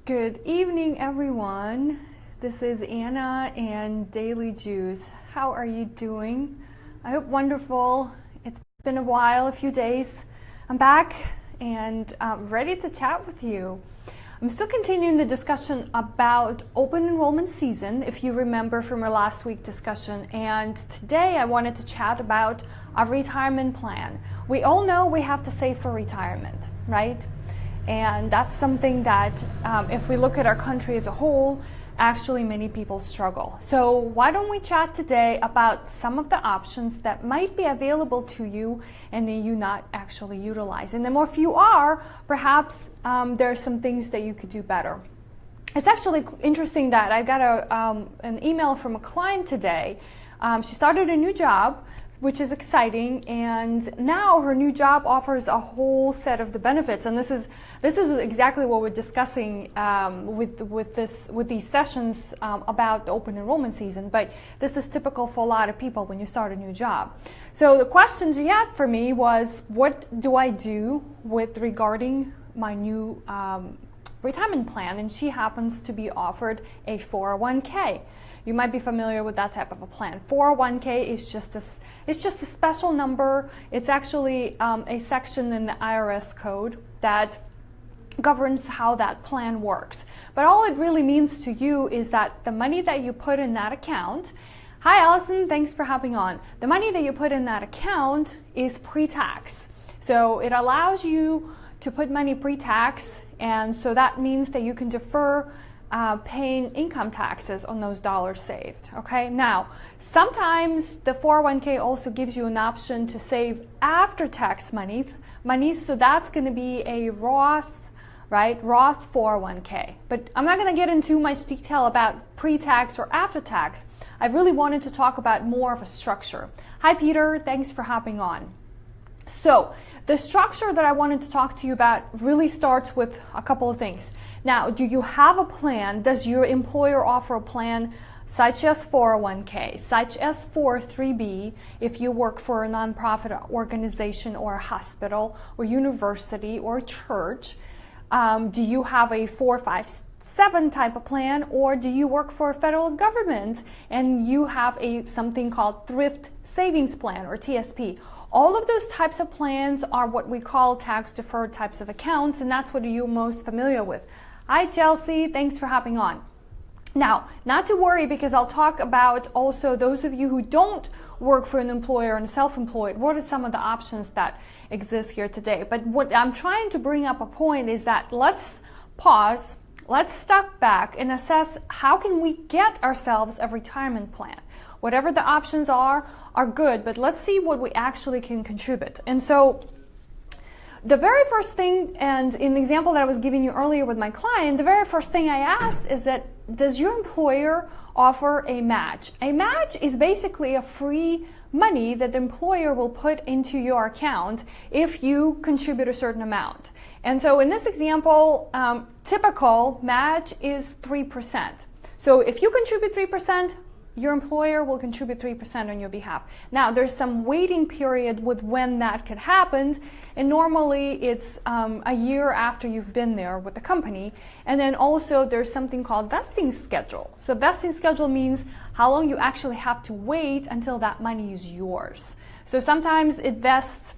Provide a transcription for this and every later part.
Good evening, everyone. This is Anna and Daily Juice. How are you doing? I hope wonderful. It's been a while, a few days. I'm back and ready to chat with you. I'm still continuing the discussion about open enrollment season, if you remember from our last week discussion. And today I wanted to chat about a retirement plan. We all know we have to save for retirement, right? And that's something that if we look at our country as a whole, actually many people struggle. So why don't we chat today about some of the options that might be available to you and that you not actually utilize. And then if you are, perhaps there are some things that you could do better. It's actually interesting that I got an email from a client today. She started a new job, which is exciting, and now her new job offers a whole set of the benefits. And this is exactly what we're discussing with these sessions about the open enrollment season. But this is typical for a lot of people when you start a new job. So the question she had for me was, what do I do regarding my new retirement plan? And she happens to be offered a 401k. You might be familiar with that type of a plan. 401k is just a special number. It's actually a section in the IRS code that governs how that plan works. But all it really means to you is that the money that you put in that account, hi Allison, thanks for hopping on. The money that you put in that account is pre-tax. So it allows you to put money pre-tax, and so that means that you can defer paying income taxes on those dollars saved. Okay, now sometimes the 401k also gives you an option to save after tax money, so that's going to be a Roth 401k. But I'm not going to get into much detail about pre-tax or after tax. I really wanted to talk about more of a structure. Hi Peter, thanks for hopping on. So the structure that I wanted to talk to you about really starts with a couple of things. Now, do you have a plan? Does your employer offer a plan such as 401k, such as 403b if you work for a nonprofit organization or a hospital or university or church? Do you have a 457 type of plan, or do you work for a federal government and you have something called thrift savings plan or TSP? All of those types of plans are what we call tax-deferred types of accounts, and that's what you're most familiar with. Hi Chelsea, thanks for hopping on. Now, not to worry, because I'll talk about also those of you who don't work for an employer and self-employed, what are some of the options that exist here today. But what I'm trying to bring up a point is that let's pause, let's step back and assess how can we get ourselves a retirement plan. Whatever the options are good, but let's see what we actually can contribute. And so the very first thing, and in the example that I was giving you earlier with my client, the very first thing I asked is that, does your employer offer a match? A match is basically a free money that the employer will put into your account if you contribute a certain amount. And so in this example, typical match is 3%. So if you contribute 3%, your employer will contribute 3% on your behalf. Now, there's some waiting period with when that could happen, and normally it's a year after you've been there with the company. And then also there's something called vesting schedule. So vesting schedule means how long you actually have to wait until that money is yours. So sometimes it vests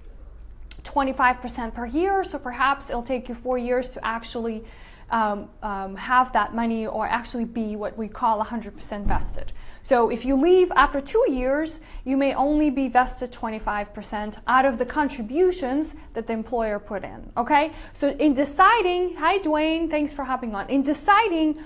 25% per year, so perhaps it'll take you 4 years to actually have that money, or actually be what we call 100% vested. So if you leave after 2 years, you may only be vested 25% out of the contributions that the employer put in, okay? So in deciding, hi Dwayne, thanks for hopping on. In deciding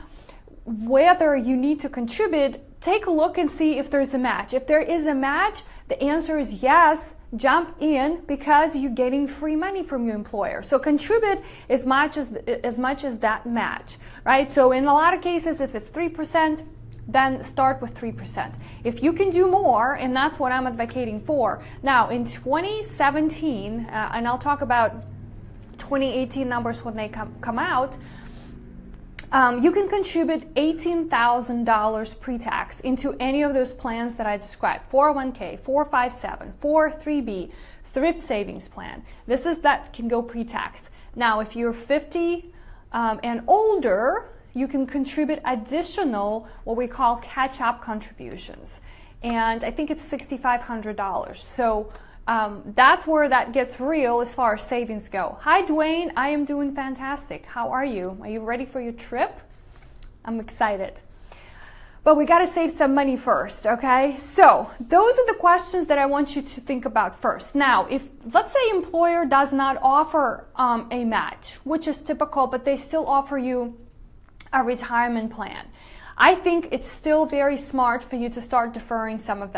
whether you need to contribute, take a look and see if there's a match. If there is a match, the answer is yes, jump in, because you're getting free money from your employer. So contribute as much as that match, right? So in a lot of cases, if it's 3%, then start with 3%. If you can do more, and that's what I'm advocating for. Now, in 2017, and I'll talk about 2018 numbers when they come out, you can contribute $18,000 pre-tax into any of those plans that I described: 401k, 457, 403b, thrift savings plan. This is that can go pre-tax. Now, if you're 50 and older, you can contribute additional, what we call catch-up contributions. And I think it's $6,500. So that's where that gets real as far as savings go. Hi, Dwayne. I am doing fantastic. How are you? Are you ready for your trip? I'm excited. But we got to save some money first, okay? So those are the questions that I want you to think about first. Now, if, let's say, employer does not offer a match, which is typical, but they still offer you a retirement plan, I think it's still very smart for you to start deferring some of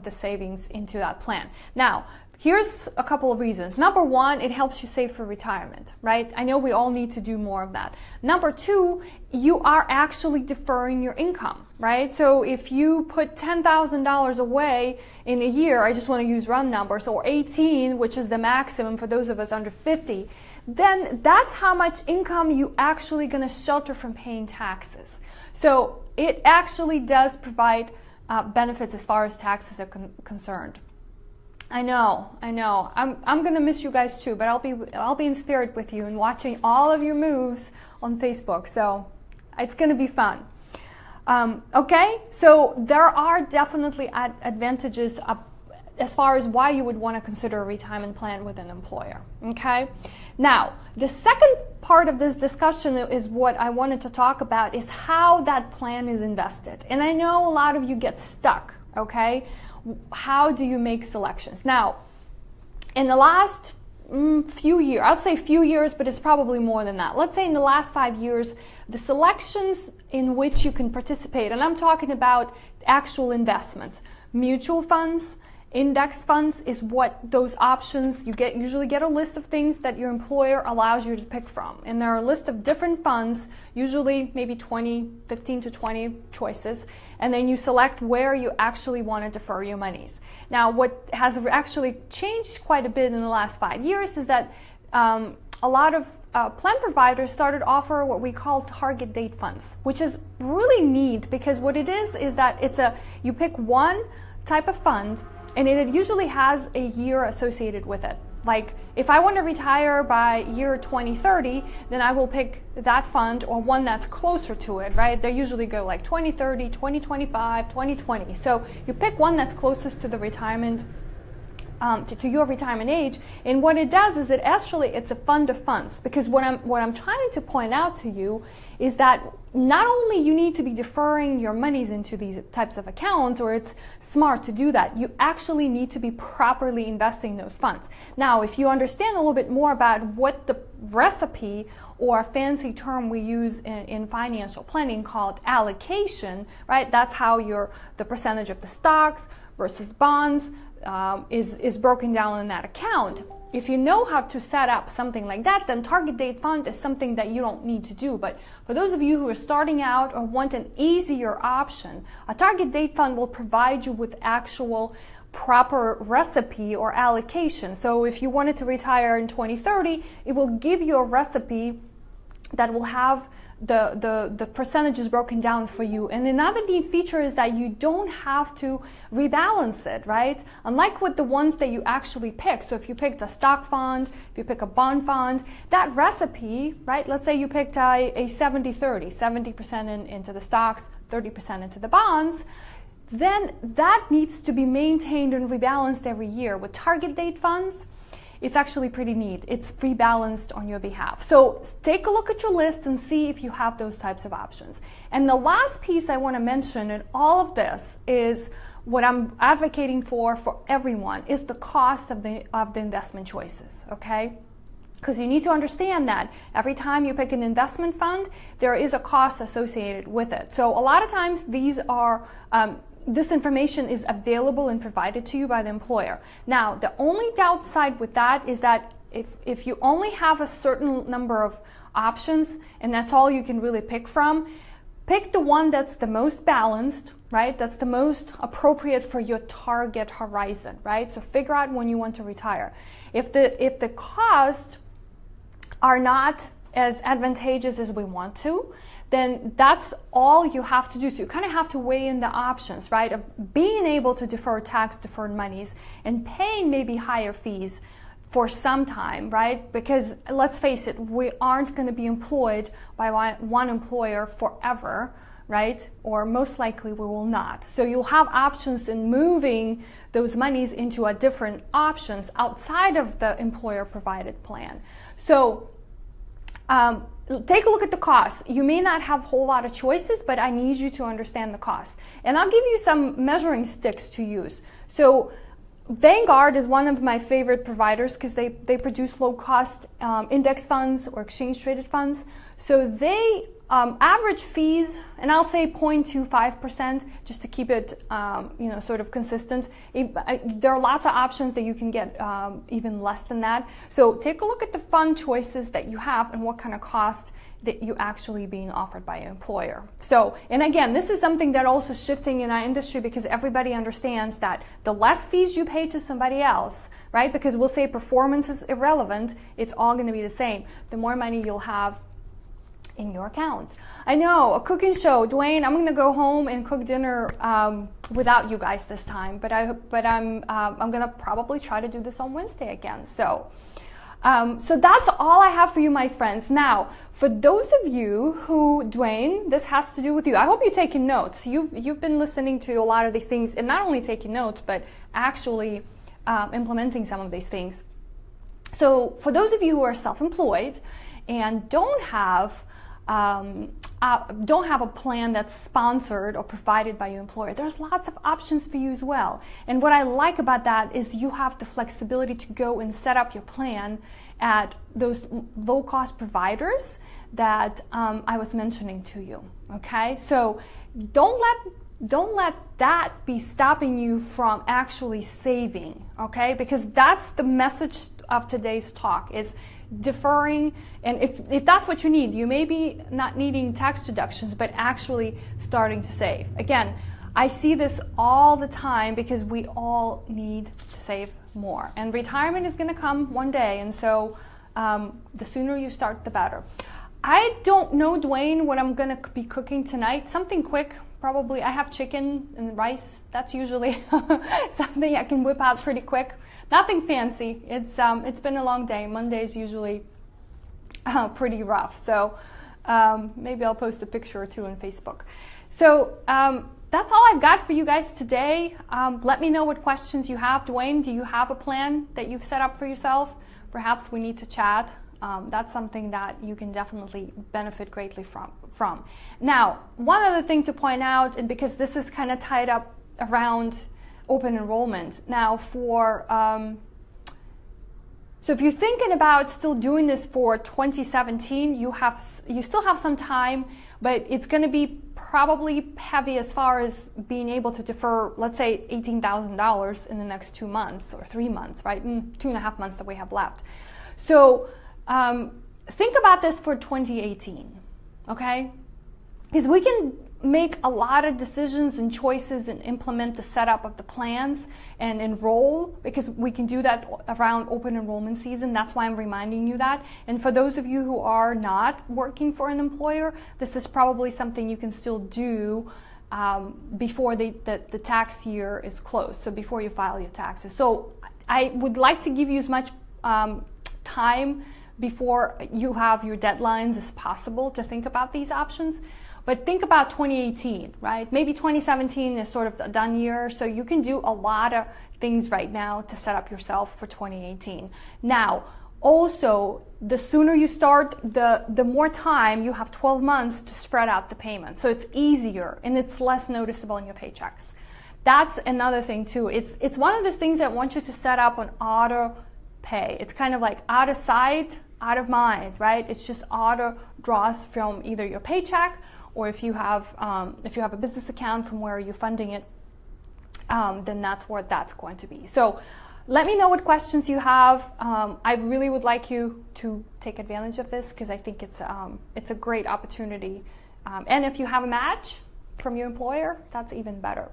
the savings into that plan. Now, here's a couple of reasons. Number one, it helps you save for retirement, right? I know we all need to do more of that. Number two, you are actually deferring your income, right? So if you put $10,000 away in a year, I just want to use round numbers, or 18, which is the maximum for those of us under 50, then that's how much income you actually going to shelter from paying taxes. So it actually does provide benefits as far as taxes are concerned. I know. I'm gonna miss you guys too, but I'll be in spirit with you and watching all of your moves on Facebook. So it's gonna be fun. Okay, so there are definitely advantages as far as why you would want to consider a retirement plan with an employer. Okay, now the second part of this discussion is what I wanted to talk about, is how that plan is invested. And I know a lot of you get stuck. Okay, how do you make selections? Now, in the last few years, I'll say few years, but it's probably more than that. Let's say in the last 5 years, the selections in which you can participate, and I'm talking about actual investments, mutual funds, index funds, is what those options you usually get a list of things that your employer allows you to pick from. And there are a list of different funds, usually maybe 15 to 20 choices. And then you select where you actually want to defer your monies. Now, what has actually changed quite a bit in the last 5 years is that a lot of plan providers started to offer what we call target date funds, which is really neat, because what it is that you pick one type of fund, and it usually has a year associated with it. Like, if I want to retire by year 2030, then I will pick that fund, or one that's closer to it, right? They usually go like 2030, 2025, 2020. So you pick one that's closest to the retirement, to your retirement age. And what it does is it's a fund of funds. Because what I'm trying to point out to you is that not only you need to be deferring your monies into these types of accounts, or it's smart to do that, you actually need to be properly investing those funds. Now, if you understand a little bit more about what the recipe, or a fancy term we use in financial planning called allocation, right? That's how the percentage of the stocks versus bonds is broken down in that account. If you know how to set up something like that, then target date fund is something that you don't need to do. But for those of you who are starting out or want an easier option, a target date fund will provide you with actual proper recipe or allocation. So if you wanted to retire in 2030, it will give you a recipe that will have the percentages broken down for you. And another neat feature is that you don't have to rebalance it, right? Unlike with the ones that you actually pick. So if you picked a stock fund, if you pick a bond fund, that recipe, right? Let's say you picked a 70-30, 70% into the stocks, 30% into the bonds, then that needs to be maintained and rebalanced every year. With target date funds, it's actually pretty neat. It's rebalanced on your behalf. So take a look at your list and see if you have those types of options. And the last piece I want to mention in all of this is what I'm advocating for everyone, is the cost of the investment choices, okay? Because you need to understand that every time you pick an investment fund, there is a cost associated with it. So a lot of times this information is available and provided to you by the employer. Now, the only downside with that is that if you only have a certain number of options and that's all you can really pick from, pick the one that's the most balanced, right? That's the most appropriate for your target horizon, right? So figure out when you want to retire. If the costs are not as advantageous as we want to, then that's all you have to do. So you kind of have to weigh in the options, right, of being able to defer tax-deferred monies and paying maybe higher fees for some time, right? Because let's face it, we aren't going to be employed by one employer forever, right? Or most likely we will not. So you'll have options in moving those monies into a different options outside of the employer provided plan. So take a look at the cost. You may not have a whole lot of choices, but I need you to understand the cost. And I'll give you some measuring sticks to use. So Vanguard is one of my favorite providers because they produce low-cost index funds or exchange-traded funds. So they average fees, and I'll say 0.25% just to keep it sort of consistent. There are lots of options that you can get even less than that. So take a look at the fund choices that you have and what kind of cost that you actually being offered by your employer. So, and again, this is something that also shifting in our industry because everybody understands that the less fees you pay to somebody else, right? Because we'll say performance is irrelevant, it's all going to be the same. The more money you'll have in your account. I know, a cooking show, Dwayne. I'm going to go home and cook dinner without you guys this time, but I'm going to probably try to do this on Wednesday again. So that's all I have for you, my friends. Now, for those of you who, Dwayne, this has to do with you. I hope you're taking notes. You've been listening to a lot of these things, and not only taking notes, but actually implementing some of these things. So for those of you who are self-employed and don't have a plan that's sponsored or provided by your employer, there's lots of options for you as well. And what I like about that is you have the flexibility to go and set up your plan at those low-cost providers that I was mentioning to you. Okay, so don't let that be stopping you from actually saving. Okay, because that's the message of today's talk is deferring. And if that's what you need, you may be not needing tax deductions, but actually starting to save. Again, I see this all the time because we all need to save more. And retirement is going to come one day, and so the sooner you start, the better. I don't know, Dwayne, what I'm going to be cooking tonight. Something quick, probably. I have chicken and rice. That's usually something I can whip out pretty quick. Nothing fancy. It's been a long day. Monday's usually pretty rough. So maybe I'll post a picture or two on Facebook. So that's all I've got for you guys today. Let me know what questions you have. Dwayne, do you have a plan that you've set up for yourself? Perhaps we need to chat. That's something that you can definitely benefit greatly from. Now, one other thing to point out, and because this is kind of tied up around open enrollment. Now so if you're thinking about still doing this for 2017, you still have some time, but it's going to be probably heavy as far as being able to defer, let's say $18,000 in the next 2 months or 3 months, right? 2.5 months that we have left. So think about this for 2018, okay? Because we can make a lot of decisions and choices and implement the setup of the plans and enroll, because we can do that around open enrollment season. That's why I'm reminding you that. And for those of you who are not working for an employer, this is probably something you can still do before the tax year is closed, so before you file your taxes. So I would like to give you as much time before you have your deadlines as possible to think about these options. But think about 2018, right? Maybe 2017 is sort of a done year, so you can do a lot of things right now to set up yourself for 2018. Now, also, the sooner you start, the more time you have, 12 months to spread out the payment. So it's easier and it's less noticeable in your paychecks. That's another thing too. It's one of the things that I want you to set up on auto pay. It's kind of like out of sight, out of mind, right? It's just auto draws from either your paycheck, or if you have a business account from where you're funding it, then that's where that's going to be. So let me know what questions you have. I really would like you to take advantage of this because I think it's a great opportunity. And if you have a match from your employer, that's even better.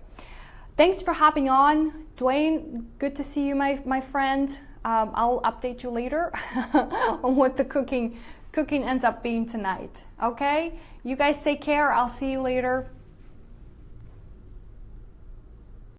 Thanks for hopping on. Dwayne, good to see you, my friend. I'll update you later on what the cooking ends up being tonight. Okay? You guys take care. I'll see you later.